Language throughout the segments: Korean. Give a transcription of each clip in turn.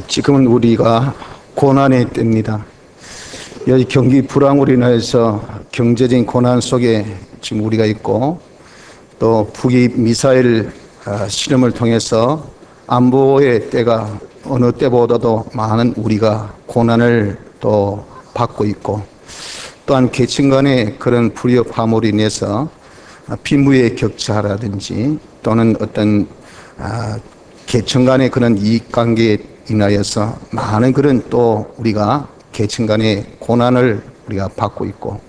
지금은 우리가 고난의 때입니다. 여기 경기 불황으로 인해서 경제적인 고난 속에 지금 우리가 있고, 또 북이 미사일 실험을 통해서 안보의 때가 어느 때보다도 많은 우리가 고난을 또 받고 있고, 또한 계층 간의 그런 불협 화물로 인해서 빈부의 격차라든지 또는 어떤 계층 간의 그런 이익관계에 인하여서 많은 그런 또 우리가 계층 간의 고난을 우리가 받고 있고,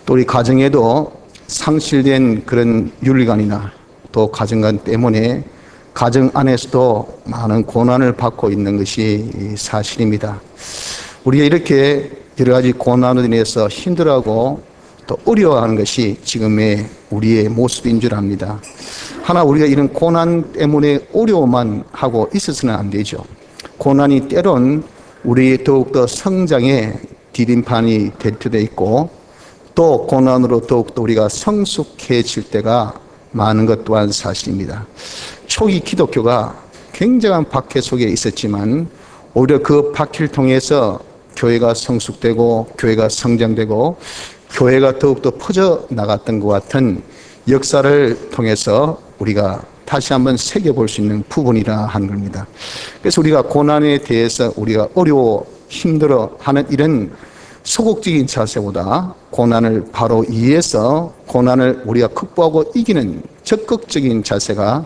또 우리 가정에도 상실된 그런 윤리관이나 또 가정관 때문에 가정 안에서도 많은 고난을 받고 있는 것이 사실입니다. 우리가 이렇게 여러 가지 고난으로 인해서 힘들어하고 또 어려워하는 것이 지금의 우리의 모습인 줄 압니다. 하나 우리가 이런 고난 때문에 어려움만 하고 있어서는 안 되죠. 고난이 때론 우리 더욱더 성장의 디딤판이 될 때도 있고, 또 고난으로 더욱더 우리가 성숙해질 때가 많은 것 또한 사실입니다. 초기 기독교가 굉장한 박해 속에 있었지만, 오히려 그 박해를 통해서 교회가 성숙되고 교회가 성장되고 교회가 더욱더 퍼져나갔던 것 같은 역사를 통해서 우리가 다시 한번 새겨볼 수 있는 부분이라 하는 겁니다. 그래서 우리가 고난에 대해서 우리가 어려워 힘들어하는 이런 소극적인 자세보다 고난을 바로 이해해서 고난을 우리가 극복하고 이기는 적극적인 자세가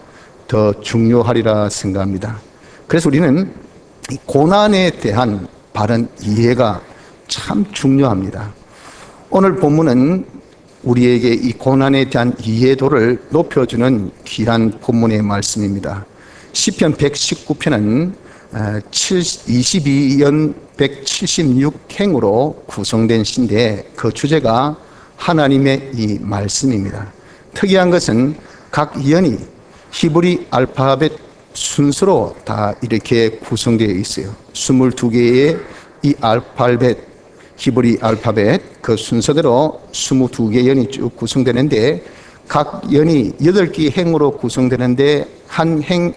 더 중요하리라 생각합니다. 그래서 우리는 이 고난에 대한 바른 이해가 참 중요합니다. 오늘 본문은 우리에게 이 고난에 대한 이해도를 높여주는 귀한 본문의 말씀입니다. 시편 119편은 22연 176행으로 구성된 시인데, 그 주제가 하나님의 이 말씀입니다. 특이한 것은 각 연이 히브리 알파벳 순서로 다 이렇게 구성되어 있어요. 22개의 이 알파벳, 히브리 알파벳 그 순서대로 22개 연이 쭉 구성되는데, 각 연이 8개 행으로 구성되는데 한 행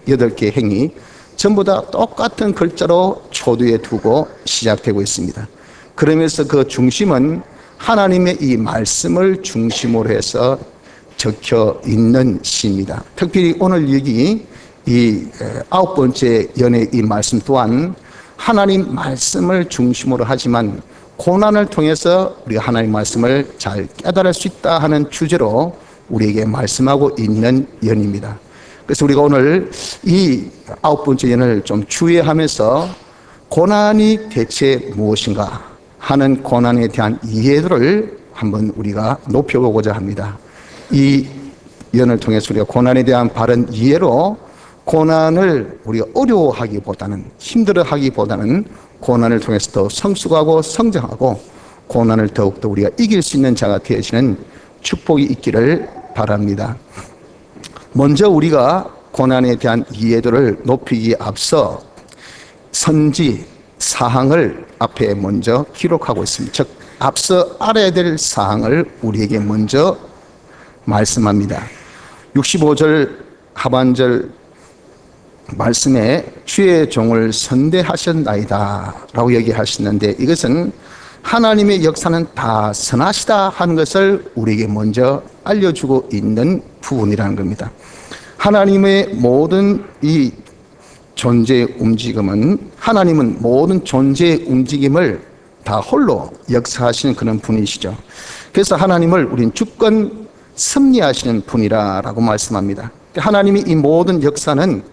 8개 행이 전부 다 똑같은 글자로 초두에 두고 시작되고 있습니다. 그러면서 그 중심은 하나님의 이 말씀을 중심으로 해서 적혀 있는 시입니다. 특별히 오늘 여기 이 9번째 연의 이 말씀 또한 하나님 말씀을 중심으로 하지만 고난을 통해서 우리가 하나님 말씀을 잘 깨달을 수 있다 하는 주제로 우리에게 말씀하고 있는 연입니다. 그래서 우리가 오늘 이 9번째 연을 좀 주의하면서 고난이 대체 무엇인가 하는 고난에 대한 이해도를 한번 우리가 높여보고자 합니다. 이 연을 통해서 우리가 고난에 대한 바른 이해로 고난을 우리가 어려워하기보다는, 힘들어하기보다는 고난을 통해서 더 성숙하고 성장하고 고난을 더욱더 우리가 이길 수 있는 자가 되어지는 축복이 있기를 바랍니다. 먼저 우리가 고난에 대한 이해도를 높이기에 앞서 선지 사항을 앞에 먼저 기록하고 있습니다. 즉 앞서 알아야 될 사항을 우리에게 먼저 말씀합니다. 65절 하반절 말씀에 주의 종을 선대하셨나이다 라고 얘기하시는데, 이것은 하나님의 역사는 다 선하시다 하는 것을 우리에게 먼저 알려주고 있는 부분이라는 겁니다. 하나님의 모든 이 존재의 움직임은, 하나님은 모든 존재의 움직임을 다 홀로 역사하시는 그런 분이시죠. 그래서 하나님을 우린 주권 섭리하시는 분이라고 말씀합니다. 하나님이 이 모든 역사는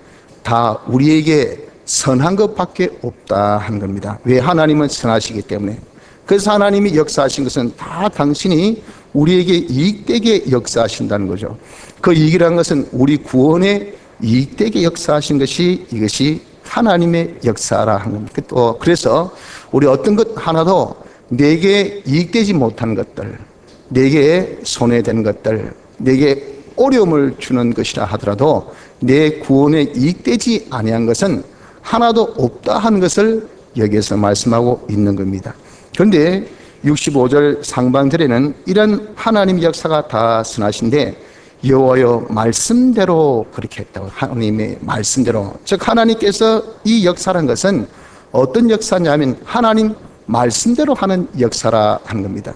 다 우리에게 선한 것밖에 없다 하는 겁니다. 왜? 하나님은 선하시기 때문에. 그래서 하나님이 역사하신 것은 다 당신이 우리에게 이익되게 역사하신다는 거죠. 그 이익이라는 것은 우리 구원에 이익되게 역사하신 것이, 이것이 하나님의 역사라 하는 겁니다. 또 그래서 우리 어떤 것 하나도 내게 이익되지 못한 것들, 내게 손해되는 것들, 내게 어려움을 주는 것이라 하더라도 내 구원에 이익되지 아니한 것은 하나도 없다 하는 것을 여기에서 말씀하고 있는 겁니다. 그런데 65절 상반절에는 이런 하나님 역사가 다 선하신데 여호와여 말씀대로 그렇게 했다고. 하나님의 말씀대로. 즉 하나님께서 이 역사라는 것은 어떤 역사냐면 하나님 말씀대로 하는 역사라 하는 겁니다.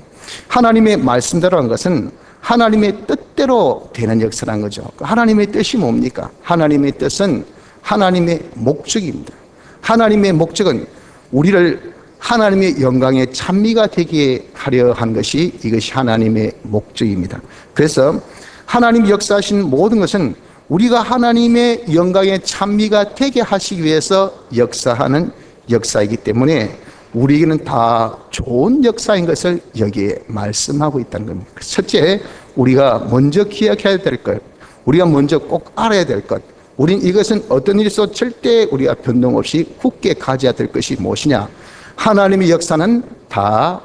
하나님의 말씀대로 하는 것은 하나님의 뜻대로 되는 역사라는 거죠. 하나님의 뜻이 뭡니까? 하나님의 뜻은 하나님의 목적입니다. 하나님의 목적은 우리를 하나님의 영광의 찬미가 되게 하려 한 것이, 이것이 하나님의 목적입니다. 그래서 하나님 역사하신 모든 것은 우리가 하나님의 영광의 찬미가 되게 하시기 위해서 역사하는 역사이기 때문에 우리에게는 다 좋은 역사인 것을 여기에 말씀하고 있다는 겁니다. 첫째, 우리가 먼저 기억해야 될 것, 우리가 먼저 꼭 알아야 될 것, 우린 이것은 어떤 일이 있어도 절대 우리가 변동 없이 굳게 가져야 될 것이 무엇이냐? 하나님의 역사는 다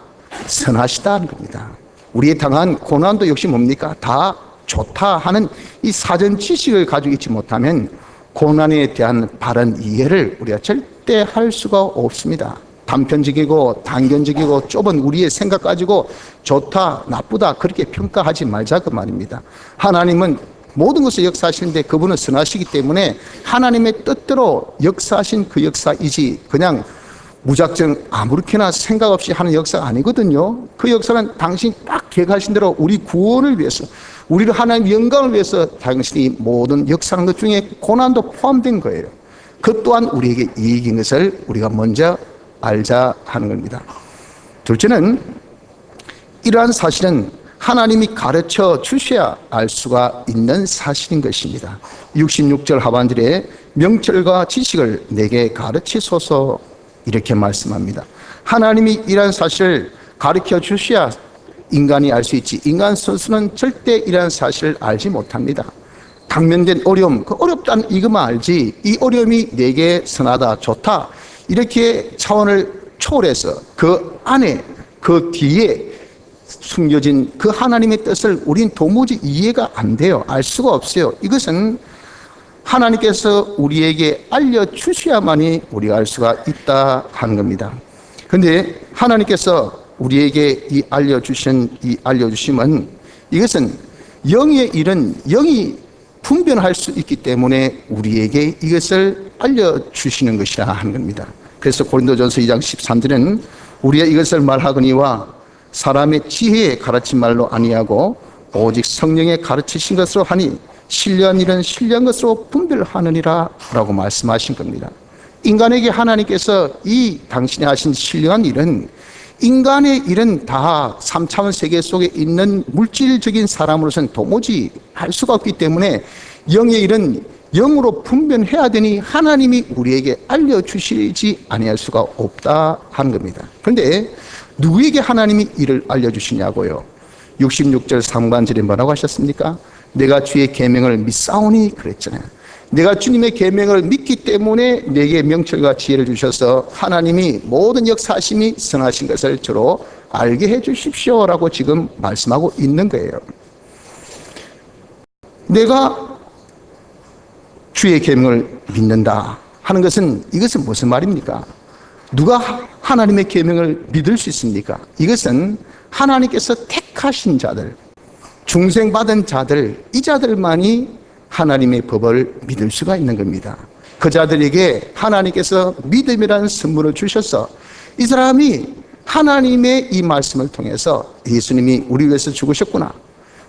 선하시다는 겁니다. 우리의 당한 고난도 역시 뭡니까? 다 좋다 하는 이 사전 지식을 가지고 있지 못하면 고난에 대한 바른 이해를 우리가 절대 할 수가 없습니다. 단편적이고 단견적이고 좁은 우리의 생각 가지고 좋다 나쁘다 그렇게 평가하지 말자 그 말입니다. 하나님은 모든 것을 역사하시는데 그분은 선하시기 때문에 하나님의 뜻대로 역사하신 그 역사이지 그냥 무작정 아무렇게나 생각 없이 하는 역사가 아니거든요. 그 역사는 당신이 딱 계획하신 대로 우리 구원을 위해서, 우리를 하나님의 영광을 위해서 당신이 모든 역사하는 것 중에 고난도 포함된 거예요. 그 또한 우리에게 이익인 것을 우리가 먼저 알자 하는 겁니다. 둘째는 이러한 사실은 하나님이 가르쳐 주셔야 알 수가 있는 사실인 것입니다. 66절 하반절에 명철과 지식을 내게 가르치소서 이렇게 말씀합니다. 하나님이 이러한 사실을 가르쳐 주셔야 인간이 알 수 있지, 인간 스스로는 절대 이러한 사실을 알지 못합니다. 당면된 어려움, 그 어렵다는 이것만 알지 이 어려움이 내게 선하다 좋다 이렇게 차원을 초월해서 그 안에 그 뒤에 숨겨진 그 하나님의 뜻을 우린 도무지 이해가 안 돼요. 알 수가 없어요. 이것은 하나님께서 우리에게 알려주셔야만이 우리가 알 수가 있다 하는 겁니다. 그런데 하나님께서 우리에게 이 알려주심은 이것은 영의 일은 영이 분별할 수 있기 때문에 우리에게 이것을 알려주시는 것이라 하는 겁니다. 그래서 고린도전서 2장 13절에는 우리가 이것을 말하거니와 사람의 지혜에 가르친 말로 아니하고 오직 성령의 가르치신 것으로 하니 신뢰한 일은 신뢰한 것으로 분별하느니라 라고 말씀하신 겁니다. 인간에게 하나님께서 이 당신이 하신 신뢰한 일은 인간의 일은 다 3차원 세계 속에 있는 물질적인 사람으로서는 도무지 할 수가 없기 때문에 영의 일은 영으로 분별해야 되니 하나님이 우리에게 알려주시지 아니할 수가 없다 하는 겁니다. 그런데 누구에게 하나님이 이를 알려주시냐고요? 66절 상반절에 뭐라고 하셨습니까? 내가 주의 계명을 믿사오니 그랬잖아요. 내가 주님의 계명을 믿기 때문에 내게 명철과 지혜를 주셔서 하나님이 모든 역사하심이 선하신 것을 저로 알게 해 주십시오라고 지금 말씀하고 있는 거예요. 내가 주의 계명을 믿는다 하는 것은 이것은 무슨 말입니까? 누가 하나님의 계명을 믿을 수 있습니까? 이것은 하나님께서 택하신 자들, 중생받은 자들, 이 자들만이 하나님의 법을 믿을 수가 있는 겁니다. 그 자들에게 하나님께서 믿음이라는 선물을 주셔서 이 사람이 하나님의 이 말씀을 통해서 예수님이 우리 위해서 죽으셨구나,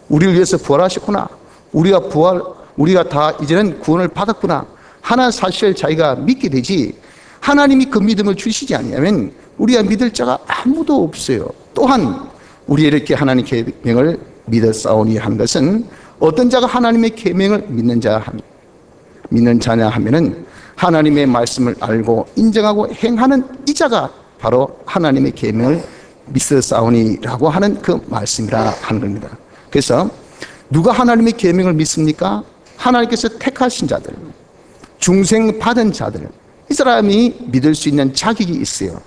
우리를 위해서 부활하셨구나, 우리가 다 이제는 구원을 받았구나 하는 사실을 자기가 믿게 되지, 하나님이 그 믿음을 주시지 않으면 우리가 믿을 자가 아무도 없어요. 또한 우리 이렇게 하나님 계명을 믿었사오니 한 것은 어떤 자가 하나님의 계명을 믿는 자냐 하면은 하나님의 말씀을 알고 인정하고 행하는 이 자가 바로 하나님의 계명을 믿었사오니라고 하는 그 말씀이라 하는 겁니다. 그래서 누가 하나님의 계명을 믿습니까? 하나님께서 택하신 자들, 중생 받은 자들, 이 사람이 믿을 수 있는 자격이 있어요.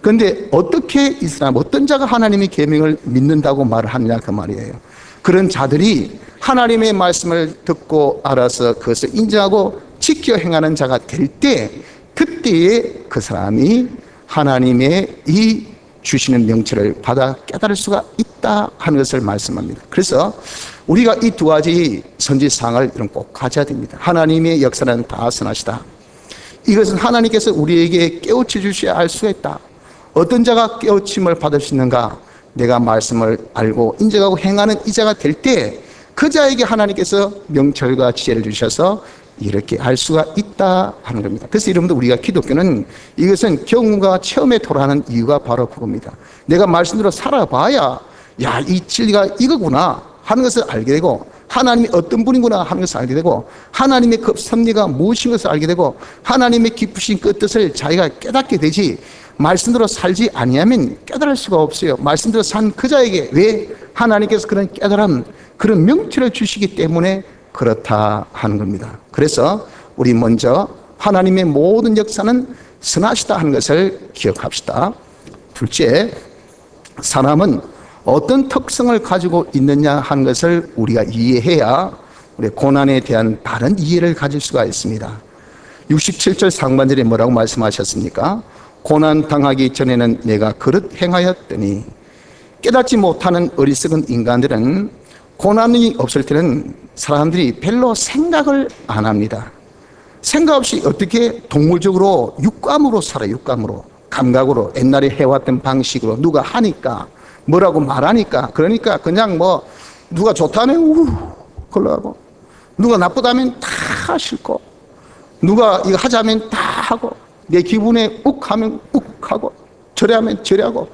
그런데 어떻게 이 사람, 어떤 자가 하나님의 계명을 믿는다고 말을 하느냐 그 말이에요. 그런 자들이 하나님의 말씀을 듣고 알아서 그것을 인정하고 지켜 행하는 자가 될 때, 그때에 그 사람이 하나님의 이 주시는 명철을 받아 깨달을 수가 있다 하는 것을 말씀합니다. 그래서 우리가 이 두 가지 선지사항을 꼭 가져야 됩니다. 하나님의 역사는 다 선하시다. 이것은 하나님께서 우리에게 깨우쳐 주셔야 알 수가 있다. 어떤 자가 깨우침을 받을 수 있는가? 내가 말씀을 알고 인정하고 행하는 이 자가 될 때 그 자에게 하나님께서 명철과 지혜를 주셔서 이렇게 알 수가 있다 하는 겁니다. 그래서 여러분들 우리가 기독교는 이것은 경험과 체험에 돌아가는 이유가 바로 그겁니다. 내가 말씀대로 살아봐야 야, 이 진리가 이거구나 하는 것을 알게 되고 하나님이 어떤 분이구나 하는 것을 알게 되고 하나님의 그 섭리가 무엇인 것을 알게 되고 하나님의 깊으신 그 뜻을 자기가 깨닫게 되지 말씀대로 살지 아니하면 깨달을 수가 없어요. 말씀대로 산 그 자에게 왜 하나님께서 그런 깨달음, 그런 명철을 주시기 때문에 그렇다 하는 겁니다. 그래서 우리 먼저 하나님의 모든 역사는 선하시다 하는 것을 기억합시다. 둘째, 사람은 어떤 특성을 가지고 있느냐 하는 것을 우리가 이해해야 우리 고난에 대한 바른 이해를 가질 수가 있습니다. 67절 상반절에 뭐라고 말씀하셨습니까? 고난 당하기 전에는 내가 그릇 행하였더니. 깨닫지 못하는 어리석은 인간들은 고난이 없을 때는 사람들이 별로 생각을 안 합니다. 생각 없이 어떻게 동물적으로 육감으로 살아요. 육감으로, 감각으로, 옛날에 해왔던 방식으로 누가 하니까 뭐라고 말하니까 그러니까 그냥 뭐 누가 좋다면 우 걸러가고 누가 나쁘다면 다 싫고 누가 이거 하자면 다 하고 내 기분에 욱하면 욱하고 저래하면 저래하고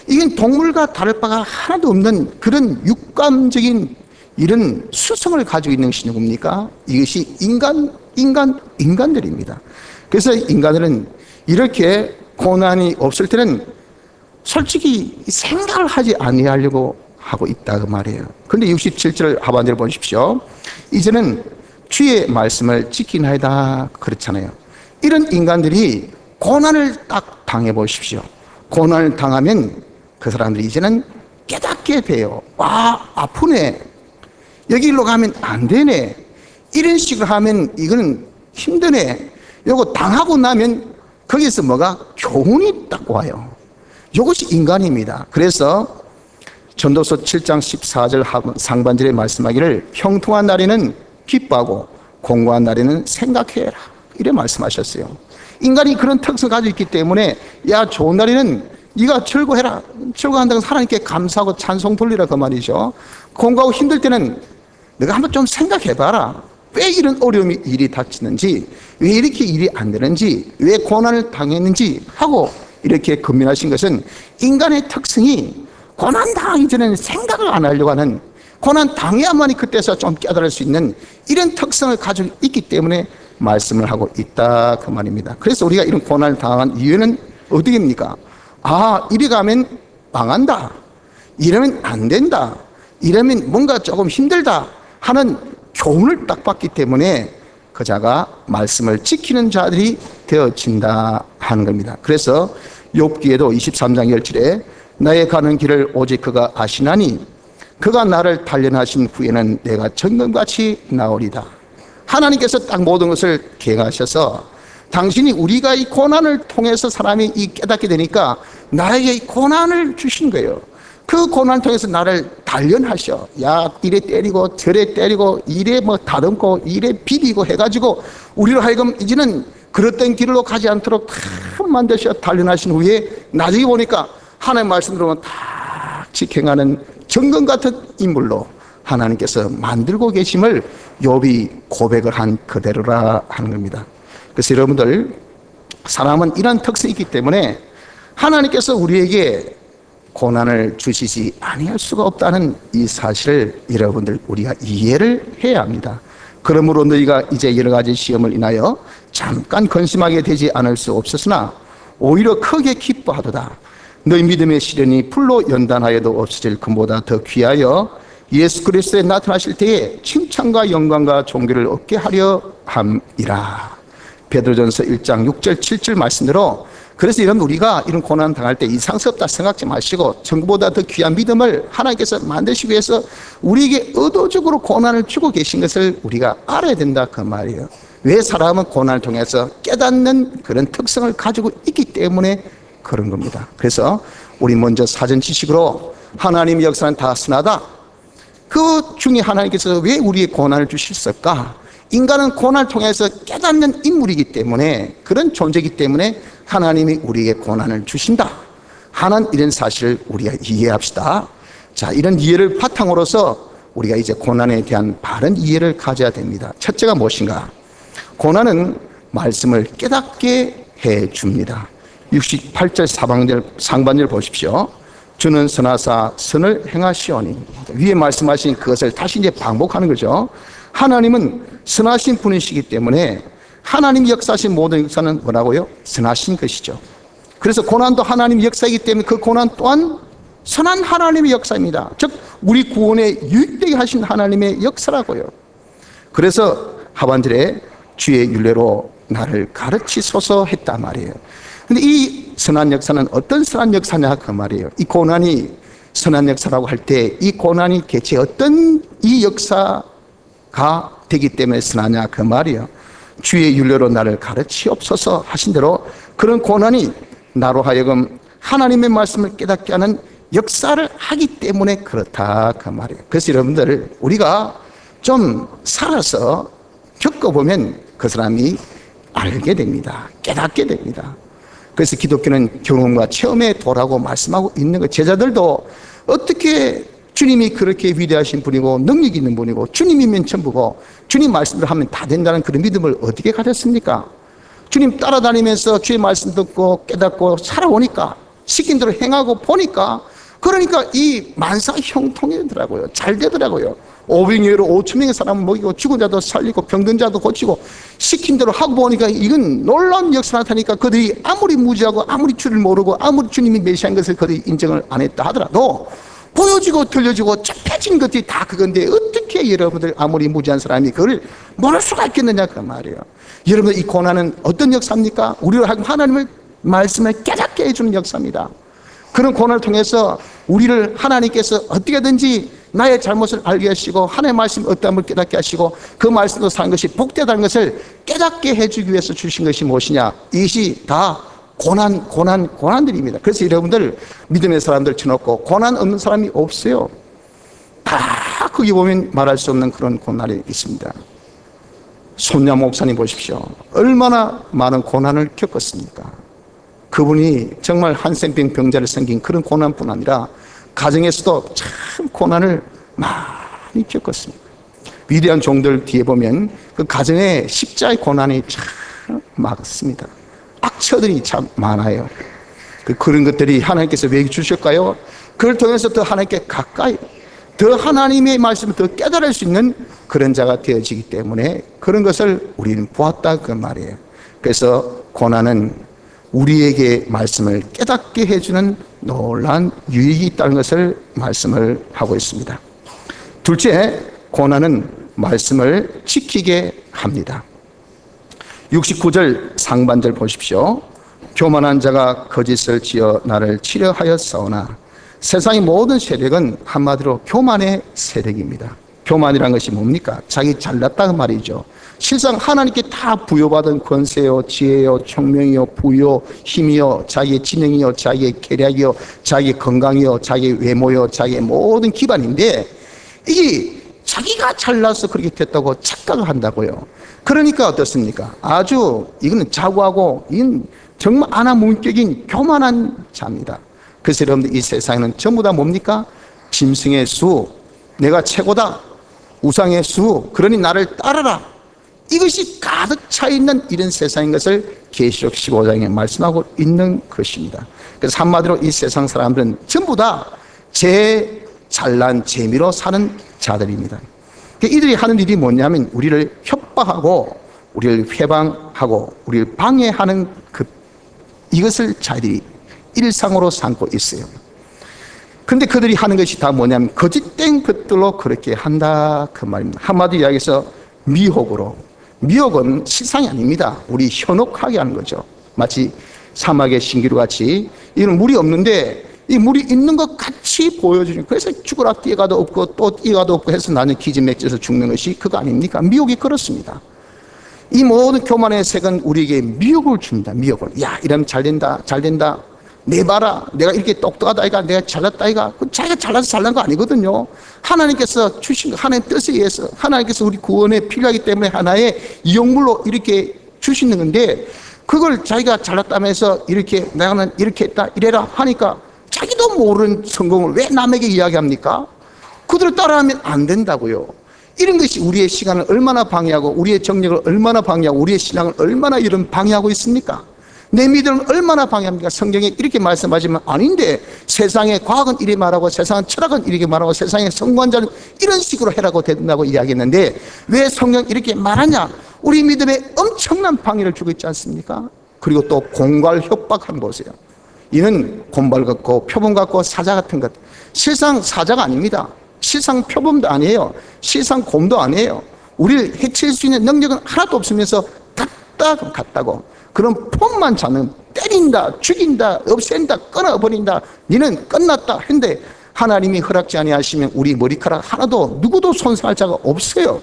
이건 동물과 다를 바가 하나도 없는 그런 육감적인 이런 수성을 가지고 있는 것이 누굽니까? 이것이 인간들입니다. 그래서 인간들은 이렇게 고난이 없을 때는 솔직히 생각을 하지 아니하려고 하고 있다 그 말이에요. 그런데 67절 하반절을 보십시오. 이제는 주의 말씀을 지키나이다 그렇잖아요. 이런 인간들이 고난을 딱 당해보십시오. 고난을 당하면 그 사람들이 이제는 깨닫게 돼요. 와, 아프네. 여기로 가면 안 되네. 이런 식으로 하면 이거는 힘드네. 요거 당하고 나면 거기서 뭐가 교훈이 딱 와요. 이것이 인간입니다. 그래서 전도서 7장 14절 상반절에 말씀하기를 형통한 날에는 기뻐하고 공고한 날에는 생각해라. 이래 말씀하셨어요. 인간이 그런 특성을 가지고 있기 때문에 야, 좋은 날에는 네가 즐거워해라. 즐거워한다고 하나님께 감사하고 찬송 돌리라 그 말이죠. 공고하고 힘들 때는 내가 한번 좀 생각해봐라. 왜 이런 어려움이 일이 닥치는지, 왜 이렇게 일이 안 되는지, 왜 고난을 당했는지 하고 이렇게 건면하신 것은 인간의 특성이 고난 당하기 전에는 생각을 안 하려고 하는, 고난 당해야만이 그때서 좀 깨달을 수 있는 이런 특성을 가지고 있기 때문에 말씀을 하고 있다 그 말입니다. 그래서 우리가 이런 고난을 당한 이유는 어디입니까? 아, 이래 가면 망한다, 이러면 안 된다, 이러면 뭔가 조금 힘들다 하는 교훈을 딱 받기 때문에 그 자가 말씀을 지키는 자들이 되어진다 하는 겁니다. 그래서 욥기에도 23장 10절에 나의 가는 길을 오직 그가 아시나니 그가 나를 단련하신 후에는 내가 정금같이 나오리다. 하나님께서 딱 모든 것을 계획하셔서 당신이 우리가 이 고난을 통해서 사람이 이 깨닫게 되니까 나에게 이 고난을 주신 거예요. 그 고난을 통해서 나를 단련하셔. 야, 이래 때리고 저래 때리고 이래 뭐 다듬고 이래 비비고 해가지고 우리로 하여금 이제는 그릇된 길로 가지 않도록 다 만드셔 단련하신 후에 나중에 보니까 하나님 말씀 들으면 다 직행하는 정금 같은 인물로 하나님께서 만들고 계심을 욥이 고백을 한 그대로라 하는 겁니다. 그래서 여러분들, 사람은 이런 특성이 있기 때문에 하나님께서 우리에게 고난을 주시지 아니할 수가 없다는 이 사실을 여러분들 우리가 이해를 해야 합니다. 그러므로 너희가 이제 여러 가지 시험을 인하여 잠깐 근심하게 되지 않을 수 없었으나 오히려 크게 기뻐하도다. 너희 믿음의 시련이 풀로 연단하여도 없어질 금보다 더 귀하여 예수 그리스도에 나타나실 때에 칭찬과 영광과 존귀를 얻게 하려 함이라. 베드로전서 1장 6절 7절 말씀대로, 그래서 이런 우리가 이런 고난 당할 때 이상스럽다 생각지 마시고 전부보다 더 귀한 믿음을 하나님께서 만드시기 위해서 우리에게 의도적으로 고난을 주고 계신 것을 우리가 알아야 된다 그 말이에요. 왜? 사람은 고난을 통해서 깨닫는 그런 특성을 가지고 있기 때문에 그런 겁니다. 그래서 우리 먼저 사전 지식으로 하나님의 역사는 다 선하다, 그 중에 하나님께서 왜 우리의 고난을 주셨을까? 인간은 고난을 통해서 깨닫는 인물이기 때문에, 그런 존재이기 때문에 하나님이 우리에게 고난을 주신다 하는 이런 사실을 우리가 이해합시다. 자, 이런 이해를 바탕으로서 우리가 이제 고난에 대한 바른 이해를 가져야 됩니다. 첫째가 무엇인가? 고난은 말씀을 깨닫게 해줍니다. 68절 상반절 보십시오. 주는 선하사 선을 행하시오니. 위에 말씀하신 그것을 다시 이제 반복하는 거죠. 하나님은 선하신 분이시기 때문에 하나님이 역사하신 모든 역사는 뭐라고요? 선하신 것이죠. 그래서 고난도 하나님의 역사이기 때문에 그 고난 또한 선한 하나님의 역사입니다. 즉 우리 구원에 유익되게 하신 하나님의 역사라고요. 그래서 하반절에 주의 율례로 나를 가르치소서 했단 말이에요. 근데 이 선한 역사는 어떤 선한 역사냐 그 말이에요. 이 고난이 선한 역사라고 할 때 이 고난이 대체 어떤 이 역사가 되기 때문에 선하냐 그 말이에요. 주의 율례로 나를 가르치옵소서 하신 대로 그런 고난이 나로 하여금 하나님의 말씀을 깨닫게 하는 역사를 하기 때문에 그렇다 그 말이에요. 그래서 여러분들 우리가 좀 살아서 겪어보면 그 사람이 알게 됩니다. 깨닫게 됩니다. 그래서 기독교는 경험과 체험의 도라고 말씀하고 있는 거. 제자들도 어떻게 주님이 그렇게 위대하신 분이고 능력 있는 분이고 주님이면 전부고 주님 말씀을 하면 다 된다는 그런 믿음을 어떻게 가졌습니까? 주님 따라다니면서 주의 말씀 듣고 깨닫고 살아오니까 시킨 대로 행하고 보니까 그러니까 이 만사 형통이더라고요. 잘 되더라고요. 500여로 5,000명의 사람을 먹이고 죽은 자도 살리고 병든 자도 고치고 시킨 대로 하고 보니까 이건 놀라운 역사가 나타나니까 그들이 아무리 무지하고 아무리 주를 모르고 아무리 주님이 메시아인 것을 그들이 인정을 안 했다 하더라도 보여지고 들려지고 접해진 것들이 다 그건데 어떻게 여러분들 아무리 무지한 사람이 그걸 모를 수가 있겠느냐 그 말이에요. 여러분들 이 고난은 어떤 역사입니까? 우리를 하나님을 말씀을 깨닫게 해주는 역사입니다. 그런 고난을 통해서 우리를 하나님께서 어떻게든지 나의 잘못을 알게 하시고 하나님의 말씀 어떠함을 깨닫게 하시고 그 말씀으로 사는 것이 복되다는 것을 깨닫게 해주기 위해서 주신 것이 무엇이냐? 이것이 다 고난들입니다. 그래서 여러분들 믿음의 사람들 쳐놓고 고난 없는 사람이 없어요. 다 거기 보면 말할 수 없는 그런 고난이 있습니다. 손야 목사님 보십시오. 얼마나 많은 고난을 겪었습니까? 그분이 정말 한센병 병자를 생긴 그런 고난뿐 아니라 가정에서도 참 고난을 많이 겪었습니다. 위대한 종들 뒤에 보면 그 가정에 십자의 고난이 참 많습니다. 악처들이 참 많아요. 그런 것들이 하나님께서 왜 주실까요? 그걸 통해서 더 하나님께 가까이 더 하나님의 말씀을 더 깨달을 수 있는 그런 자가 되어지기 때문에 그런 것을 우리는 보았다 그 말이에요. 그래서 고난은 우리에게 말씀을 깨닫게 해주는 놀라운 유익이 있다는 것을 말씀을 하고 있습니다. 둘째, 고난은 말씀을 지키게 합니다. 69절 상반절 보십시오. 교만한 자가 거짓을 지어 나를 치려하였사오나 세상의 모든 세력은 한마디로 교만의 세력입니다. 교만이란 것이 뭡니까? 자기 잘났다는 말이죠. 실상 하나님께 다 부여받은 권세요, 지혜요, 총명이요, 부요, 힘이요, 자기의 지능이요, 자기의 계략이요, 자기의 건강이요, 자기의 외모요, 자기의 모든 기반인데 이게 자기가 잘나서 그렇게 됐다고 착각을 한다고요. 그러니까 어떻습니까? 아주 이거는 자고하고 이건 정말 아나무인격인 교만한 자입니다. 그래서 여러분들 이 세상에는 전부 다 뭡니까? 짐승의 수, 내가 최고다, 우상의 수, 그러니 나를 따르라. 이것이 가득 차 있는 이런 세상인 것을 계시록 15장에 말씀하고 있는 것입니다. 그래서 한마디로 이 세상 사람들은 전부 다 제 잘난 재미로 사는 자들입니다. 이들이 하는 일이 뭐냐면 우리를 협박하고 우리를 회방하고 우리를 방해하는 이것을 자들이 일상으로 삼고 있어요. 그런데 그들이 하는 것이 다 뭐냐면 거짓된 것들로 그렇게 한다 그 말입니다. 한마디로 이야기해서 미혹으로. 미혹은 실상이 아닙니다. 우리 현혹하게 하는 거죠. 마치 사막의 신기루 같이 이는 물이 없는데 이 물이 있는 것 같이 보여주는, 그래서 죽으라 뛰어가도 없고 또 뛰어가도 없고 해서 나는 기진맥진해서 죽는 것이 그거 아닙니까? 미혹이 그렇습니다. 이 모든 교만의 색은 우리에게 미혹을 줍니다. 미혹을. 야, 이러면 잘 된다, 잘 된다. 내 봐라, 내가 이렇게 똑똑하다 이가, 내가 잘났다 이가. 자기가 잘나서 잘난 거 아니거든요. 하나님께서 주신 거, 하나님 뜻에 의해서 하나님께서 우리 구원에 필요하기 때문에 하나의 이용물로 이렇게 주시는 건데, 그걸 자기가 잘났다면서 이렇게 나는 이렇게 했다 이래라 하니까 자기도 모르는 성공을 왜 남에게 이야기합니까? 그들을 따라하면 안 된다고요. 이런 것이 우리의 시간을 얼마나 방해하고 우리의 정력을 얼마나 방해하고 우리의 신앙을 얼마나 이런 방해하고 있습니까? 내 믿음을 얼마나 방해합니까? 성경에 이렇게 말씀하시면 아닌데, 세상의 과학은 이리 말하고 세상의 철학은 이렇게 말하고 세상의 성관자는 이런 식으로 해라고 된다고 이야기했는데, 왜 성경 이렇게 말하냐? 우리 믿음에 엄청난 방해를 주고 있지 않습니까? 그리고 또 공갈 협박 한번 보세요. 이는 곰발 같고 표범 같고 사자 같은 것. 실상 사자가 아닙니다. 실상 표범도 아니에요. 실상 곰도 아니에요. 우리를 해칠 수 있는 능력은 하나도 없으면서 같다고. 그런 폼만 잡는, 때린다, 죽인다, 없앤다, 끊어버린다, 니는 끝났다 했는데, 하나님이 허락지 아니하시면 우리 머리카락 하나도 누구도 손상할 자가 없어요.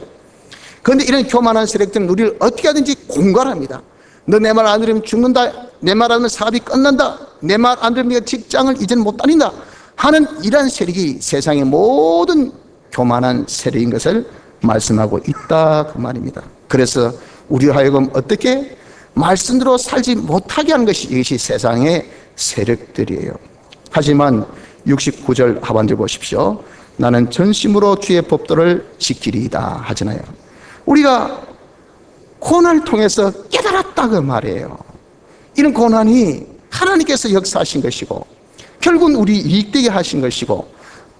그런데 이런 교만한 세력들은 우리를 어떻게 하든지 공갈합니다. 너 내 말 안 들으면 죽는다, 내 말 안 들으면 사업이 끝난다, 내 말 안 들으면 직장을 이제는 못 다닌다 하는 이러한 세력이 세상의 모든 교만한 세력인 것을 말씀하고 있다, 그 말입니다. 그래서 우리 하여금 어떻게 말씀대로 살지 못하게 하는 것이, 이것이 세상의 세력들이에요. 하지만 69절 하반절 보십시오. 나는 전심으로 주의 법도를 지키리이다 하잖아요. 우리가 고난을 통해서 깨달았다 그 말이에요. 이런 고난이 하나님께서 역사하신 것이고 결국은 우리 이익되게 하신 것이고,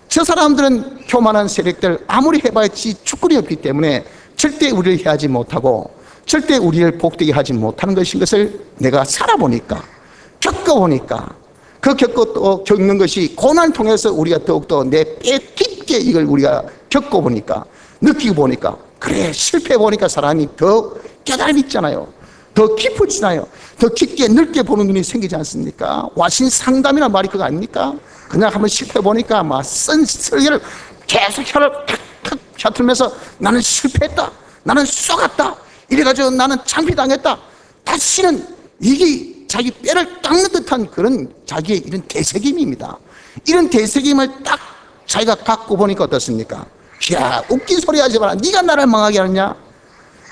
저 사람들은 교만한 세력들 아무리 해봐야지 축구리 없기 때문에 절대 우리를 해하지 못하고 절대 우리를 복되게 하지 못하는 것인 것을 내가 살아보니까, 겪어보니까, 그 겪는 것이 고난을 통해서 우리가 더욱더 내 뼈 깊게 이걸 우리가 겪어보니까, 느끼고 보니까, 그래, 실패해보니까 사람이 더 깨달음이 있잖아요. 더 깊어지나요? 더 깊게 넓게 보는 눈이 생기지 않습니까? 와신 상담이란 말이 그거 아닙니까? 그냥 한번 실패해보니까 막 쓴 설계를 계속 혀를 탁탁 혀틀면서 나는 실패했다, 나는 쏘갔다, 이래가지고 나는 창피당했다. 다시는 이게 자기 뼈를 깎는 듯한 그런 자기의 이런 대책임입니다. 이런 대책임을 딱 자기가 갖고 보니까 어떻습니까? 야, 웃긴 소리 하지 마라. 네가 나를 망하게 하느냐?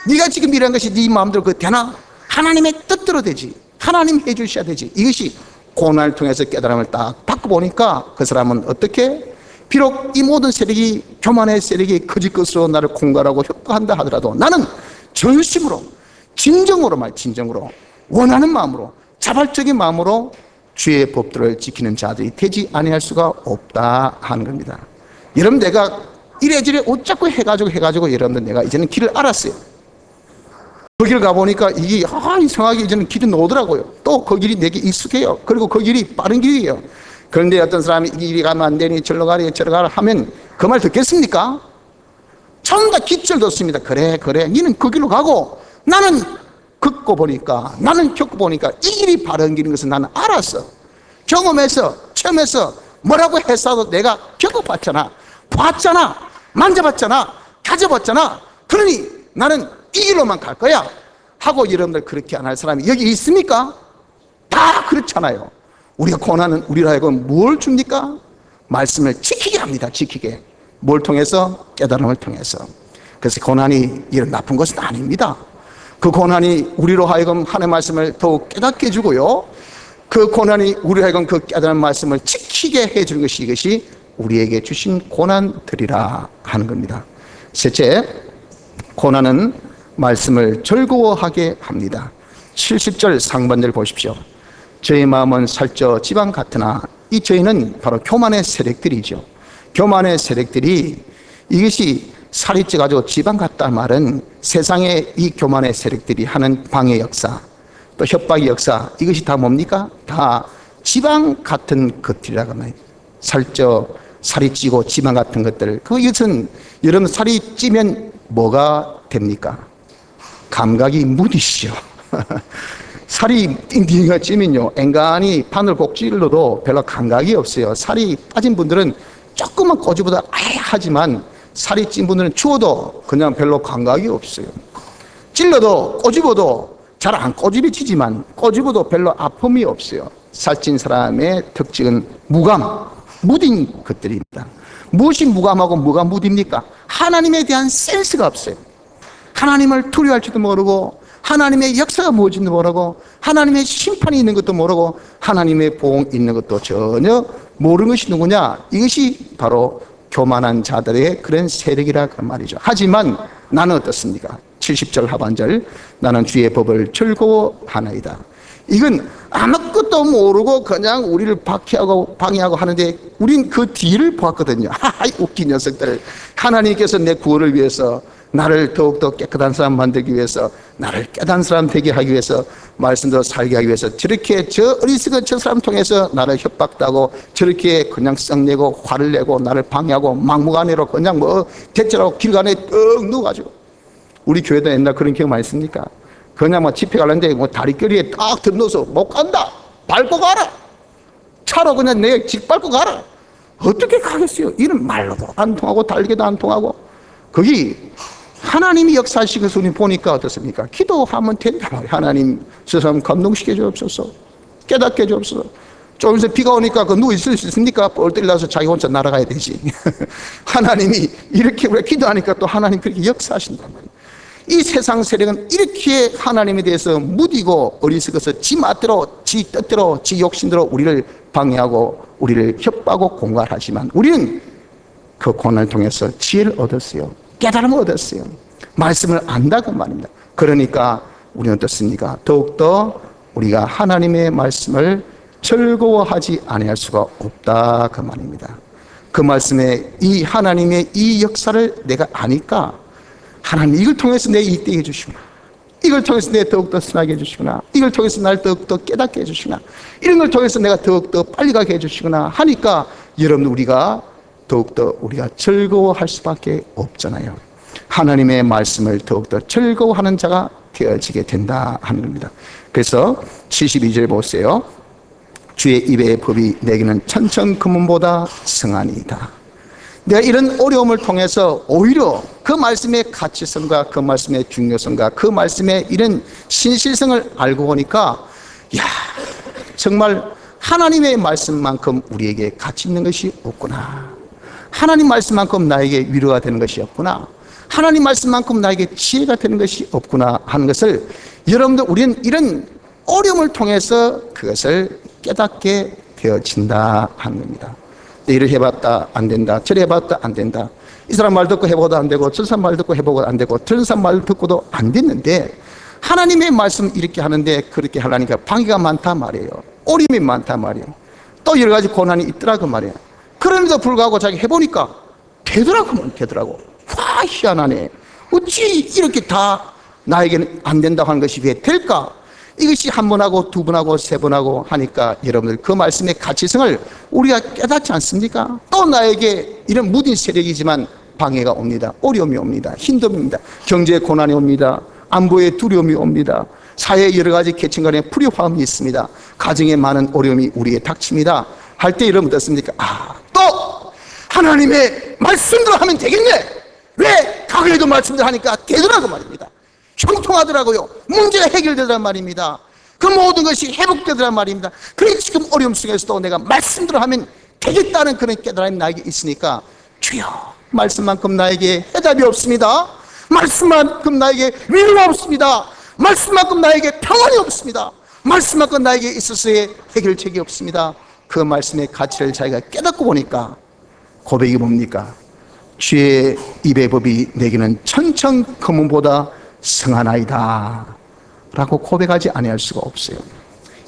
네가 지금 이런 것이 네 마음대로 그 되나? 하나님의 뜻대로 되지. 하나님 해주셔야 되지. 이것이 고난을 통해서 깨달음을 딱 받고 보니까 그 사람은 어떻게? 비록 이 모든 세력이, 교만의 세력이 거짓 것으로 나를 공갈하고 협박한다 하더라도 나는 전심으로, 진정으로 원하는 마음으로, 자발적인 마음으로 주의 법들을 지키는 자들이 되지 아니할 수가 없다 하는 겁니다. 여러분, 내가 이래저래 옷잡고 해가지고 여러분들 내가 이제는 길을 알았어요. 그 길 가보니까 이게 이상하게 이제는 길이 나오더라고요. 또 그 길이 내게 익숙해요. 그리고 그 길이 빠른 길이에요. 그런데 어떤 사람이 이리 가면 안 되니 저리로 가라 저리로 가라 하면 그 말 듣겠습니까? 전부 다 기절 뒀습니다. 그래 니는 그 길로 가고, 나는 겪고 보니까, 나는 겪고 보니까 이 길이 바른 길인 것을 나는 알았어. 경험해서, 체험해서 뭐라고 했어도 내가 겪어봤잖아, 봤잖아, 만져봤잖아, 가져봤잖아. 그러니 나는 이 길로만 갈 거야 하고, 여러분들 그렇게 안 할 사람이 여기 있습니까? 다 그렇잖아요. 우리가 고난은 우리를 하여금 뭘 줍니까? 말씀을 지키게 합니다. 지키게. 뭘 통해서? 깨달음을 통해서. 그래서 고난이 이런 나쁜 것은 아닙니다. 그 고난이 우리로 하여금 하나님의 말씀을 더욱 깨닫게 해주고요, 그 고난이 우리로 하여금 그 깨달은 말씀을 지키게 해주는 것이, 이것이 우리에게 주신 고난들이라 하는 겁니다. 셋째, 고난은 말씀을 즐거워하게 합니다. 70절 상반절 보십시오. 저희 마음은 살쪄 지방 같으나, 이 저희는 바로 교만의 세력들이죠. 교만의 세력들이, 이것이 살이 쪄가지고 지방 같다는 말은 세상의 이 교만의 세력들이 하는 방해 역사, 또 협박의 역사, 이것이 다 뭡니까? 다 지방 같은 것들이라고 합니다. 살쪄, 살이 찌고 지방 같은 것들, 그것은 여러분 살이 찌면 뭐가 됩니까? 감각이 무디시죠. 살이 띵띵이가 찌면요, 앵간히 바늘 꼭 찔러도 별로 감각이 없어요. 살이 빠진 분들은 조금만 꼬집어도 아야 하지만, 살이 찐 분들은 추워도 그냥 별로 감각이 없어요. 찔러도 꼬집어도 잘 안 꼬집어지지만 꼬집어도 별로 아픔이 없어요. 살찐 사람의 특징은 무감, 무딘 것들입니다. 무엇이 무감하고 뭐가 무딥니까? 하나님에 대한 센스가 없어요. 하나님을 두려워할지도 모르고, 하나님의 역사가 무엇인지도 모르고, 하나님의 심판이 있는 것도 모르고, 하나님의 보응이 있는 것도 전혀 모르는 것이 누구냐? 이것이 바로 교만한 자들의 그런 세력이라 그 말이죠. 하지만 나는 어떻습니까? 70절 하반절, 나는 주의 법을 즐거워하나이다. 이건 아무것도 모르고 그냥 우리를 박해하고 방해하고 하는데, 우린 그 뒤를 보았거든요. 하하, 웃긴 녀석들. 하나님께서 내 구원을 위해서, 나를 더욱더 깨끗한 사람 만들기 위해서, 나를 깨달은 사람 되게 하기 위해서, 말씀대로 살게 하기 위해서 저렇게 저 어리석은 저 사람 통해서 나를 협박도 하고, 저렇게 그냥 썩내고 화를 내고 나를 방해하고 막무가내로 그냥 대체라고 길간에 떡 누워가지고. 우리 교회도 옛날 그런 경우 많이 있습니까? 그냥 집회 가려는데 다리끼리에 딱 들어넣어서 못 간다, 밟고 가라, 차로 그냥 내 직 밟고 가라. 어떻게 가겠어요? 이런 말로도 안 통하고 달리기도 안 통하고. 거기 하나님이 역사하시는 것을 우리 보니까 어떻습니까? 기도하면 된다 말이에요. 하나님, 저 사람 감동시켜 주옵소서, 깨닫게 해 주옵소서. 좀 있으면 비가 오니까 그 누워 있을 수 있습니까? 뻘떡 나서 자기 혼자 날아가야 되지. 하나님이 이렇게 우리가 기도하니까 또 하나님 그렇게 역사하신단 말이에요. 이 세상 세력은 이렇게 하나님에 대해서 무디고 어리석어서 지 맛대로, 지 뜻대로, 지 욕심대로 우리를 방해하고 우리를 협박하고 공갈하지만, 우리는 그 고난을 통해서 지혜를 얻었어요. 깨달음을 얻었어요. 말씀을 안다 그 말입니다. 그러니까 우리는 어떻습니까? 더욱더 우리가 하나님의 말씀을 즐거워하지 아니할 수가 없다 그 말입니다. 그 말씀에 이 하나님의 이 역사를 내가 아니까, 하나님 이걸 통해서 내 이익되게 해주시구나, 이걸 통해서 내 더욱더 순하게 해주시구나, 이걸 통해서 날 더욱더 깨닫게 해주시구나, 이런 걸 통해서 내가 더욱더 빨리 가게 해주시구나 하니까, 여러분 우리가 더욱더 우리가 즐거워할 수밖에 없잖아요. 하나님의 말씀을 더욱더 즐거워하는 자가 되어지게 된다 하는 겁니다. 그래서 72절 보세요. 주의 입의 법이 내게는 천천금은보다 성하니이다. 내가 이런 어려움을 통해서 오히려 그 말씀의 가치성과 그 말씀의 중요성과 그 말씀의 이런 신실성을 알고 보니까, 야, 정말 하나님의 말씀만큼 우리에게 가치 있는 것이 없구나, 하나님 말씀만큼 나에게 위로가 되는 것이 없구나, 하나님 말씀만큼 나에게 지혜가 되는 것이 없구나 하는 것을, 여러분들 우리는 이런 어려움을 통해서 그것을 깨닫게 되어진다 하는 겁니다. 이를 해봤다 안 된다, 저를 해봤다 안 된다, 이 사람 말 듣고 해보고도 안 되고, 저 사람 말 듣고 해보고도 안 되고, 저런 사람 말 듣고도 안 됐는데, 하나님의 말씀 이렇게 하는데 그렇게 하려니까 방해가 많다 말이에요. 어려움이 많다 말이에요. 또 여러 가지 고난이 있더라 그 말이에요. 그럼에도 불구하고 자기 해보니까 되더라고. 와, 희한하네. 어찌 이렇게 다 나에게는 안 된다고 하는 것이 왜 될까? 이것이 한 번 하고 두 번 하고 세 번 하고 하니까, 여러분들 그 말씀의 가치성을 우리가 깨닫지 않습니까? 또 나에게 이런 무딘 세력이지만 방해가 옵니다. 어려움이 옵니다. 힘듦입니다. 경제의 고난이 옵니다. 안보의 두려움이 옵니다. 사회의 여러 가지 계층 간의 불협화음이 있습니다. 가정에 많은 어려움이 우리에게 닥칩니다. 할 때 여러분 어떻습니까? 또 하나님의 말씀대로 하면 되겠네. 왜? 가그래도 말씀대로 하니까 되더라고 말입니다. 형통하더라고요. 문제가 해결되더란 말입니다. 그 모든 것이 회복되더란 말입니다. 그래 지금 어려움 속에서도 내가 말씀대로 하면 되겠다는 그런 깨달음이 나에게 있으니까, 주여, 말씀만큼 나에게 해답이 없습니다. 말씀만큼 나에게 위로가 없습니다. 말씀만큼 나에게 평안이 없습니다. 말씀만큼 나에게 있어서의 해결책이 없습니다. 그 말씀의 가치를 자기가 깨닫고 보니까 고백이 뭡니까? 주의 입의 법이 내게는 천천금은보다 성하나이다 라고 고백하지 아니할 수가 없어요.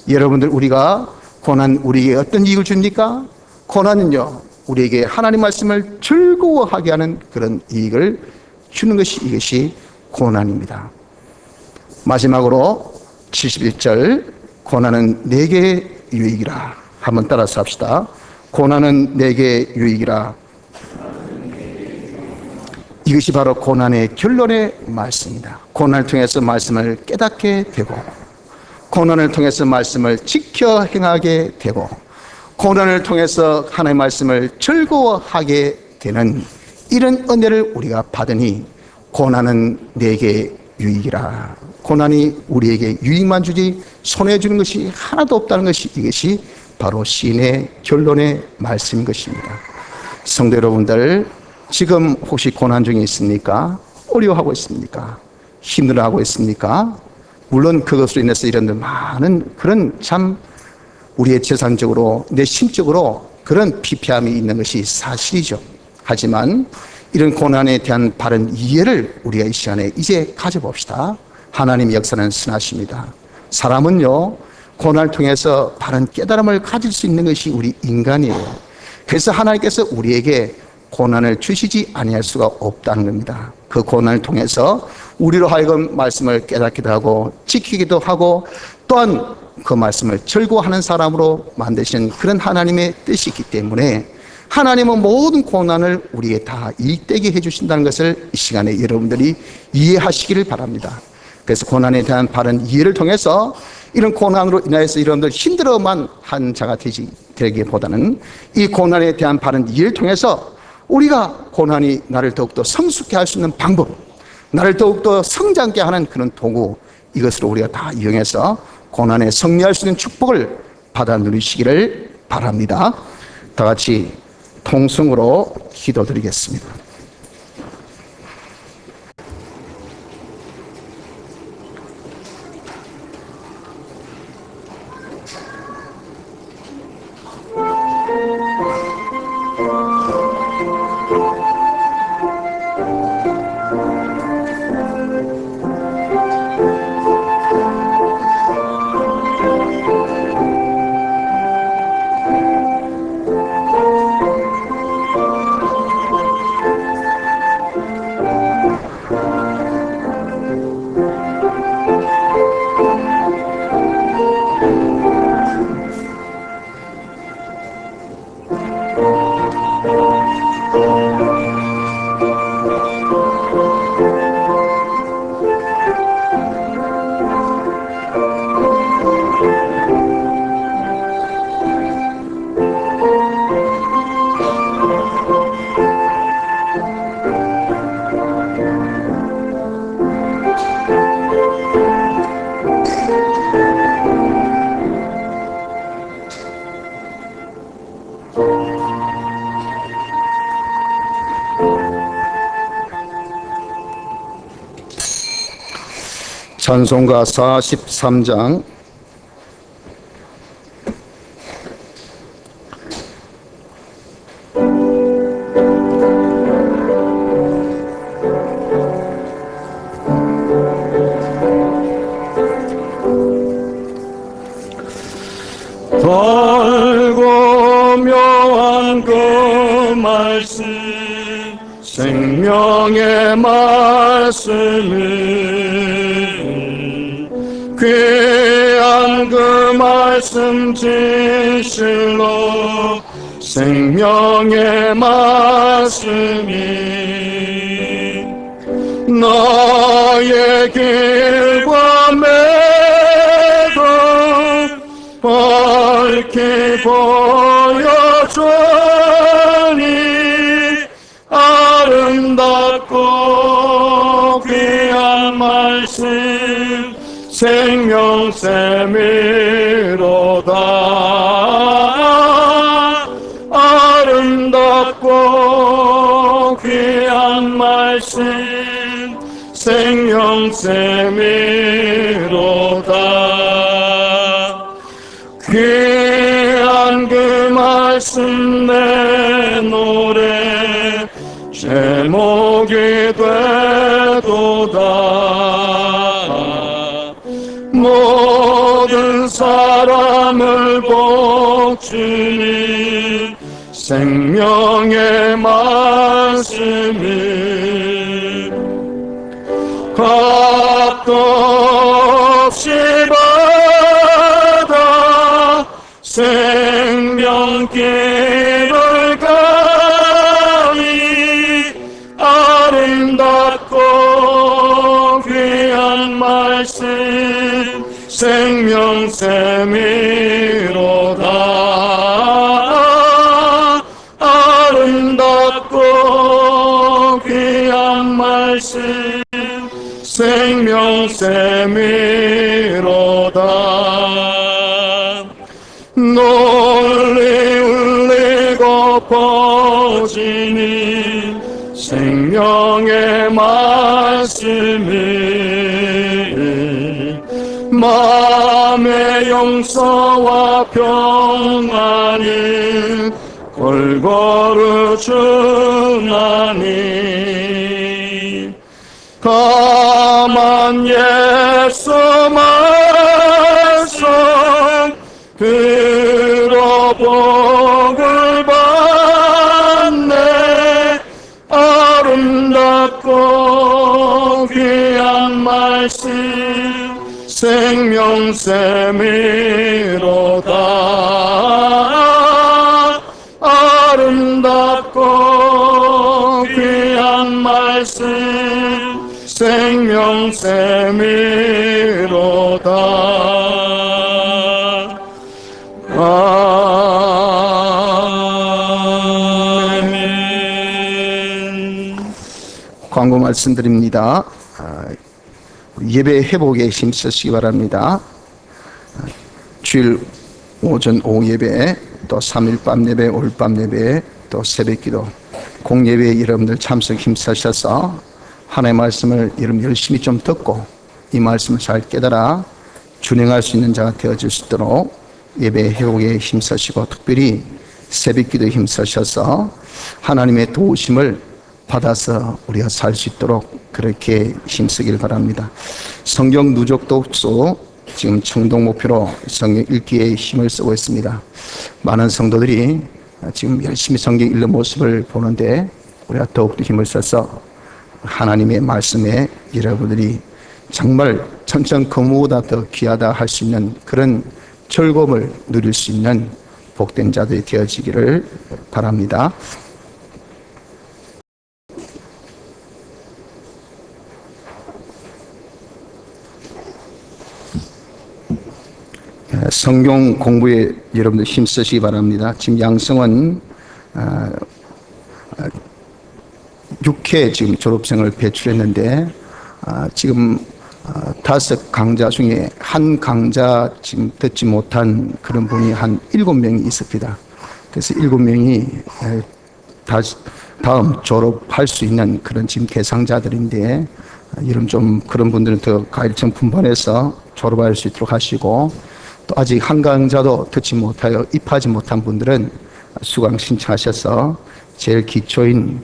여러분들, 우리가 고난 우리에게 어떤 이익을 줍니까? 고난은요, 우리에게 하나님 말씀을 즐거워하게 하는 그런 이익을 주는 것이, 이것이 고난입니다. 마지막으로 71절, 고난은 내게 유익이라. 한번 따라서 합시다. 고난은 내게 유익이라. 이것이 바로 고난의 결론의 말씀입니다. 고난을 통해서 말씀을 깨닫게 되고, 고난을 통해서 말씀을 지켜 행하게 되고, 고난을 통해서 하나님의 말씀을 즐거워하게 되는 이런 은혜를 우리가 받으니 고난은 내게 유익이라. 고난이 우리에게 유익만 주지 손해주는 것이 하나도 없다는 것이, 이것이 바로 시인의 결론의 말씀인 것입니다. 성도 여러분들, 지금 혹시 고난 중에 있습니까? 어려워하고 있습니까? 힘들어하고 있습니까? 물론 그것으로 인해서 이런 많은 그런 참 우리의 재산적으로, 내 심적으로 그런 피폐함이 있는 것이 사실이죠. 하지만 이런 고난에 대한 바른 이해를 우리가 이 시간에 이제 가져봅시다. 하나님의 역사는 선하십니다. 사람은요, 고난을 통해서 바른 깨달음을 가질 수 있는 것이 우리 인간이에요. 그래서 하나님께서 우리에게 고난을 주시지 아니할 수가 없다는 겁니다. 그 고난을 통해서 우리로 하여금 말씀을 깨닫기도 하고 지키기도 하고, 또한 그 말씀을 절구하는 사람으로 만드신 그런 하나님의 뜻이 있기 때문에 하나님은 모든 고난을 우리에게 다 이익되게 해주신다는 것을 이 시간에 여러분들이 이해하시기를 바랍니다. 그래서 고난에 대한 바른 이해를 통해서 이런 고난으로 인하여서 여러분들 힘들어만 한 자가 되기보다는 이 고난에 대한 바른 이해를 통해서 우리가 고난이 나를 더욱더 성숙케 할 수 있는 방법, 나를 더욱더 성장케 하는 그런 도구, 이것으로 우리가 다 이용해서 고난에 승리할 수 있는 축복을 받아 누리시기를 바랍니다. 다 같이 통성으로 기도드리겠습니다. 찬송가 43장 달고 묘한 그 말씀, 생명의 말씀을, 귀한 그 말씀 진실로 생명의 말씀이 나의 길과 매도 밝히 보여주니 아름답고 귀한 말씀 생명샘이로다. 아름답고 귀한 말씀 생명샘이로다. 귀한 그 말씀 내 노래 제목이 되도다. 모든 사람을 복주니 생명의 말씀이 값도 없이 받아 생명길을 가니 아름답고 귀한 말씀 생명샘이로다. 아름답고 귀한 말씀 생명샘이로다. 널리 울리고 퍼지니 생명의 말씀이 마음의 용서와 평안이 골고루 주나니 가만 예수 말씀 들어 복을 받네. 아름답고 귀한 말씀 생명샘이로다. 아름답고 귀한 말씀 생명샘이로다. 아멘. 광고 말씀드립니다. 예배 회복에 힘쓰시기 바랍니다. 주일 오전 오후 예배, 또 3일 밤 예배, 오늘 밤 예배, 또 새벽 기도, 공예배에 여러분들 참석 힘쓰셔서 하나님의 말씀을 여러분 열심히 좀 듣고 이 말씀을 잘 깨달아 준행할 수 있는 자가 되어질 수 있도록 예배 회복에 힘쓰시고, 특별히 새벽 기도에 힘쓰셔서 하나님의 도우심을 받아서 우리가 살 수 있도록 그렇게 힘쓰길 바랍니다. 성경 누적 독서 지금 청동 목표로 성경 읽기에 힘을 쓰고 있습니다. 많은 성도들이 지금 열심히 성경 읽는 모습을 보는데 우리가 더욱더 힘을 써서 하나님의 말씀에 여러분들이 정말 천천 그 무보다 더 귀하다 할 수 있는 그런 즐거움을 누릴 수 있는 복된 자들이 되어지기를 바랍니다. 성경 공부에 여러분들 힘쓰시기 바랍니다. 지금 양성은 6회 지금 졸업생을 배출했는데 지금 5 강좌 중에 한 강좌 지금 듣지 못한 그런 분이 한 7명이 있습니다. 그래서 7명이 다음 졸업할 수 있는 그런 지금 대상자들인데, 여러분 좀 그런 분들은 더 가일청 분반해서 졸업할 수 있도록 하시고, 또 아직 한 강좌도 듣지 못하여 입하지 못한 분들은 수강 신청하셔서 제일 기초인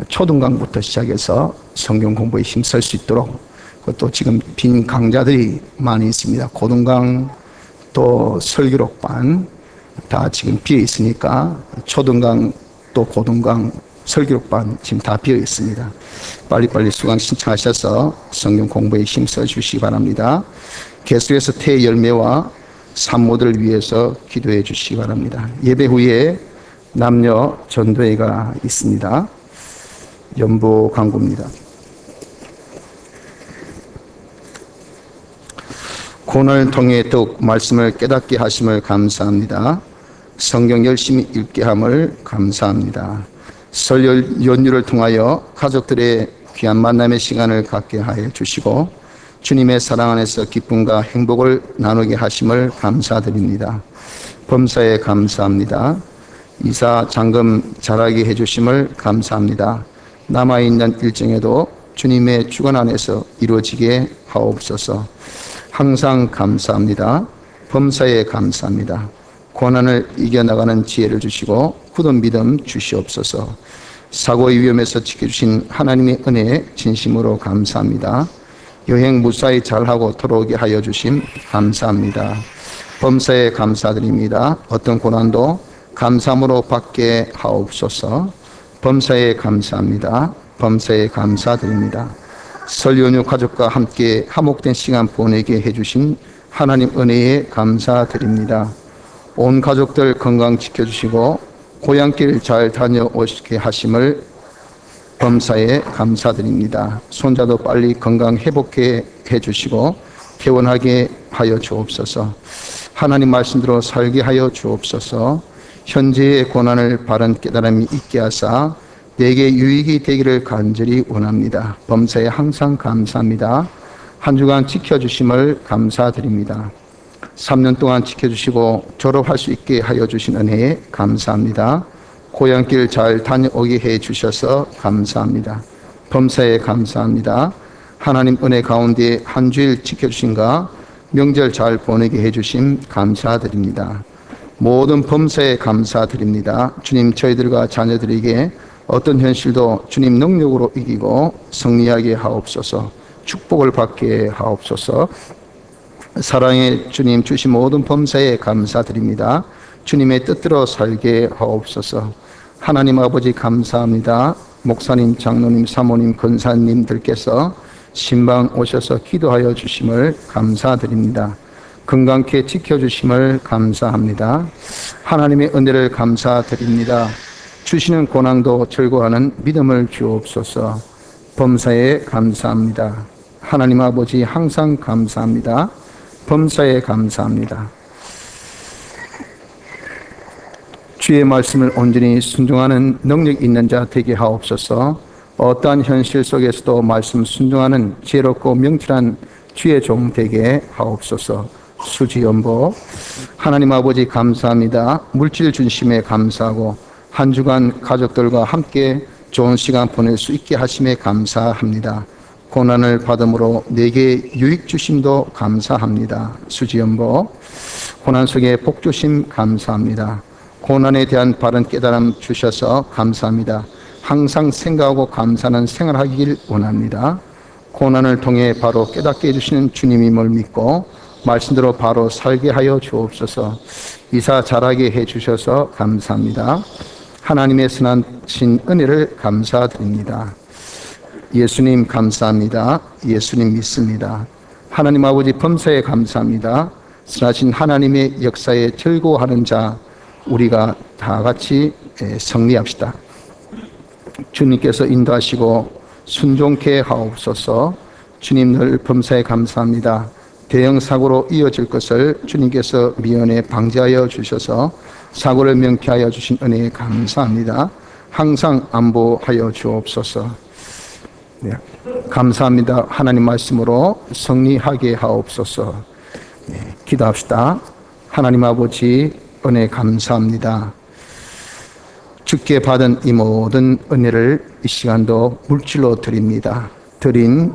초등강부터 시작해서 성경 공부에 힘쓸 수 있도록, 그것도 지금 빈 강좌들이 많이 있습니다. 고등강 또 설교록반 다 지금 비어 있으니까 초등강 또 고등강 설교록반 지금 다 비어 있습니다. 빨리빨리 수강 신청하셔서 성경 공부에 힘써 주시기 바랍니다. 계속해서 태 열매와 산모들을 위해서 기도해 주시기 바랍니다. 예배 후에 남녀 전도회가 있습니다. 연보 강구입니다. 고난을 통해 더욱 말씀을 깨닫게 하심을 감사합니다. 성경 열심히 읽게 함을 감사합니다. 설 연휴를 통하여 가족들의 귀한 만남의 시간을 갖게 하여 주시고 주님의 사랑 안에서 기쁨과 행복을 나누게 하심을 감사드립니다. 범사에 감사합니다. 이사 장금 잘하게 해주심을 감사합니다. 남아있는 일정에도 주님의 주관 안에서 이루어지게 하옵소서. 항상 감사합니다. 범사에 감사합니다. 고난을 이겨나가는 지혜를 주시고 굳은 믿음 주시옵소서. 사고의 위험에서 지켜주신 하나님의 은혜에 진심으로 감사합니다. 여행 무사히 잘하고 돌아오게 하여 주심 감사합니다. 범사에 감사드립니다. 어떤 고난도 감사함으로 받게 하옵소서. 범사에 감사합니다. 범사에 감사드립니다. 설 연휴 가족과 함께 화목된 시간 보내게 해주신 하나님 은혜에 감사드립니다. 온 가족들 건강 지켜주시고 고향길 잘 다녀오시게 하심을 범사에 감사드립니다. 손자도 빨리 건강 회복해 주시고 개원하게 하여 주옵소서. 하나님 말씀대로 살게 하여 주옵소서. 현재의 고난을 바른 깨달음이 있게 하사 내게 유익이 되기를 간절히 원합니다. 범사에 항상 감사합니다. 한 주간 지켜주심을 감사드립니다. 3년 동안 지켜주시고 졸업할 수 있게 하여 주신 은혜에 감사합니다. 고향길 잘 다녀오게 해 주셔서 감사합니다. 범사에 감사합니다. 하나님 은혜 가운데 한 주일 지켜주신가 명절 잘 보내게 해 주심 감사드립니다. 모든 범사에 감사드립니다. 주님, 저희들과 자녀들에게 어떤 현실도 주님 능력으로 이기고 승리하게 하옵소서. 축복을 받게 하옵소서. 사랑의 주님 주신 모든 범사에 감사드립니다. 주님의 뜻대로 살게 하옵소서. 하나님 아버지 감사합니다. 목사님, 장로님, 사모님, 권사님들께서 신방 오셔서 기도하여 주심을 감사드립니다. 건강케 지켜주심을 감사합니다. 하나님의 은혜를 감사드립니다. 주시는 고난도 즐거워하는 믿음을 주옵소서. 범사에 감사합니다. 하나님 아버지 항상 감사합니다. 범사에 감사합니다. 주의 말씀을 온전히 순종하는 능력 있는 자 되게 하옵소서. 어떠한 현실 속에서도 말씀 순종하는 지혜롭고 명철한 주의 종 되게 하옵소서. 수지연보 하나님 아버지 감사합니다. 물질 중심에 감사하고 한 주간 가족들과 함께 좋은 시간 보낼 수 있게 하심에 감사합니다. 고난을 받음으로 내게 유익 주심도 감사합니다. 수지연보 고난 속에 복 주심 감사합니다. 고난에 대한 바른 깨달음 주셔서 감사합니다. 항상 생각하고 감사하는 생활하길 원합니다. 고난을 통해 바로 깨닫게 해주시는 주님임을 믿고 말씀대로 바로 살게 하여 주옵소서. 이사 잘하게 해주셔서 감사합니다. 하나님의 선하신 은혜를 감사드립니다. 예수님 감사합니다. 예수님 믿습니다. 하나님 아버지 범사에 감사합니다. 선하신 하나님의 역사에 즐거워하는 자 우리가 다 같이 승리합시다. 주님께서 인도하시고 순종케 하옵소서. 주님 늘 범사에 감사합니다. 대형 사고로 이어질 것을 주님께서 미연에 방지하여 주셔서 사고를 명쾌하여 주신 은혜에 감사합니다. 항상 안보하여 주옵소서. 네, 감사합니다. 하나님 말씀으로 승리하게 하옵소서. 네, 기도합시다. 하나님 아버지 은혜 감사합니다. 주께 받은 이 모든 은혜를 이 시간도 물질로 드립니다. 드린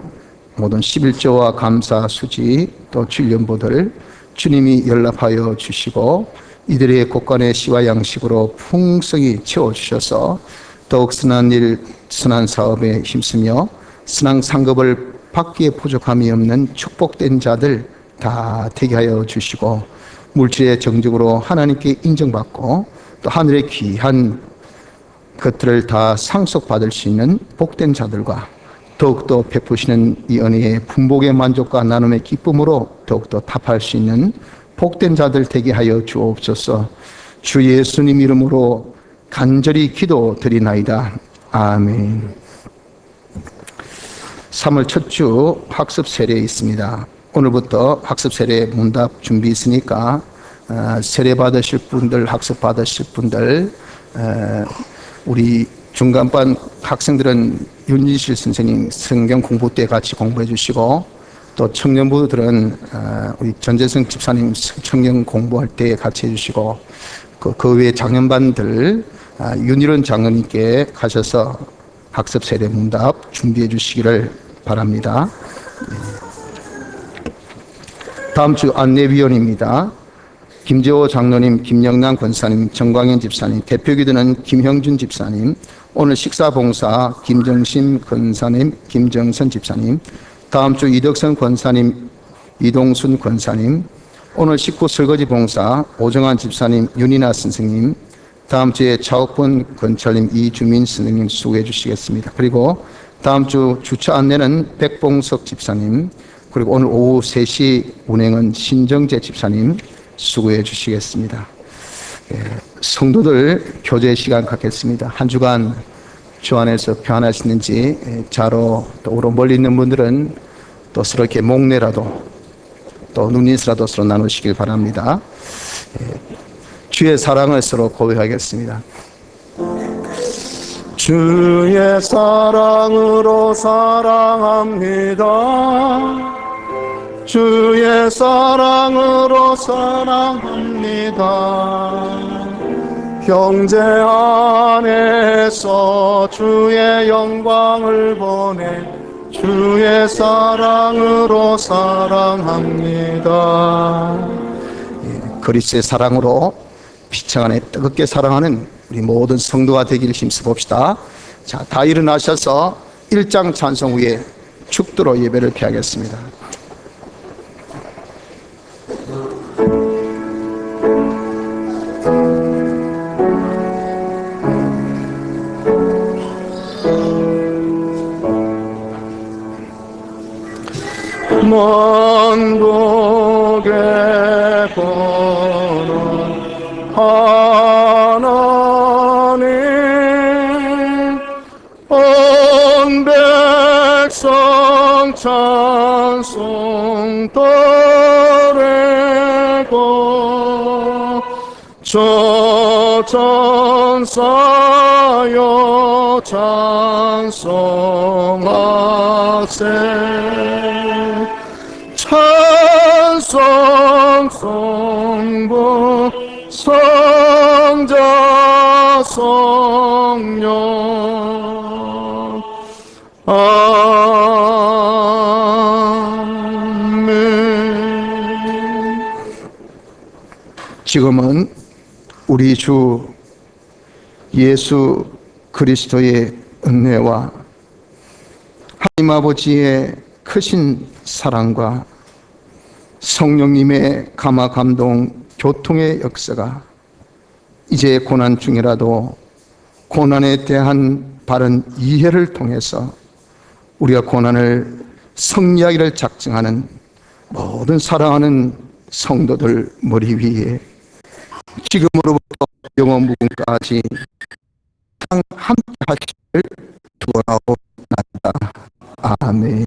모든 11조와 감사 수지 또 질련보들 주님이 연락하여 주시고 이들의 곳간의 씨와 양식으로 풍성히 채워주셔서 더욱 선한 일, 선한 사업에 힘쓰며 선한 상급을 받기에 부족함이 없는 축복된 자들 다 되게 하여 주시고 물질의 정직으로 하나님께 인정받고 또 하늘의 귀한 것들을 다 상속받을 수 있는 복된 자들과 더욱더 베푸시는 이 은혜의 분복의 만족과 나눔의 기쁨으로 더욱더 답할 수 있는 복된 자들 되게 하여 주옵소서. 주 예수님 이름으로 간절히 기도드리나이다. 아멘. 3월 첫 주 학습 세례에 있습니다. 오늘부터 학습 세례 문답 준비 있으니까 세례 받으실 분들, 학습 받으실 분들, 우리 중간반 학생들은 윤진실 선생님 성경 공부 때 같이 공부해 주시고 또 청년부들은 우리 전재성 집사님 성경 공부할 때 같이 해주시고 그 외에 장년반들 윤일원 장로님께 가셔서 학습 세례 문답 준비해 주시기를 바랍니다. 다음 주 안내위원입니다. 김재호 장로님, 김영남 권사님, 정광현 집사님, 대표기도는 김형준 집사님, 오늘 식사봉사 김정심 권사님, 김정선 집사님, 다음 주 이덕선 권사님, 이동순 권사님, 오늘 식구 설거지 봉사 오정환 집사님, 윤이나 선생님, 다음 주에 차옥분 권찰님, 이주민 선생님 수고해 주시겠습니다. 그리고 다음 주 주차 안내는 백봉석 집사님, 그리고 오늘 오후 3시 운행은 신정재 집사님 수고해 주시겠습니다. 성도들 교제 시간 갖겠습니다. 한 주간 주 안에서 평안하시는지 자로 또 오로 멀리 있는 분들은 또 서로 이렇게 목례라도 또 눈인사라도 서로 나누시길 바랍니다. 주의 사랑을 서로 고백하겠습니다. 주의 사랑으로 사랑합니다. 주의 사랑으로 사랑합니다. 형제 안에서 주의 영광을 보내 주의 사랑으로 사랑합니다. 그리스도의 사랑으로 피차 안에 뜨겁게 사랑하는 우리 모든 성도가 되기를 힘써봅시다. 자, 다 일어나셔서 1장 찬송 후에 축도로 예배를 피하겠습니다. 먼 곳에 보는 하나님 온 백성 찬송 드리고 저 천사여 찬송하세 찬송 성부 성자 성령 아멘. 지금은 우리 주 예수 그리스도의 은혜와 하나님 아버지의 크신 사랑과 성령님의 감화 감동 교통의 역사가 이제 고난 중이라도 고난에 대한 바른 이해를 통해서 우리가 고난을 승리하기를 작정하는 모든 사랑하는 성도들 머리 위에 지금으로부터 영원 무궁까지 함께 하시기를 축원하옵나이다. 아멘.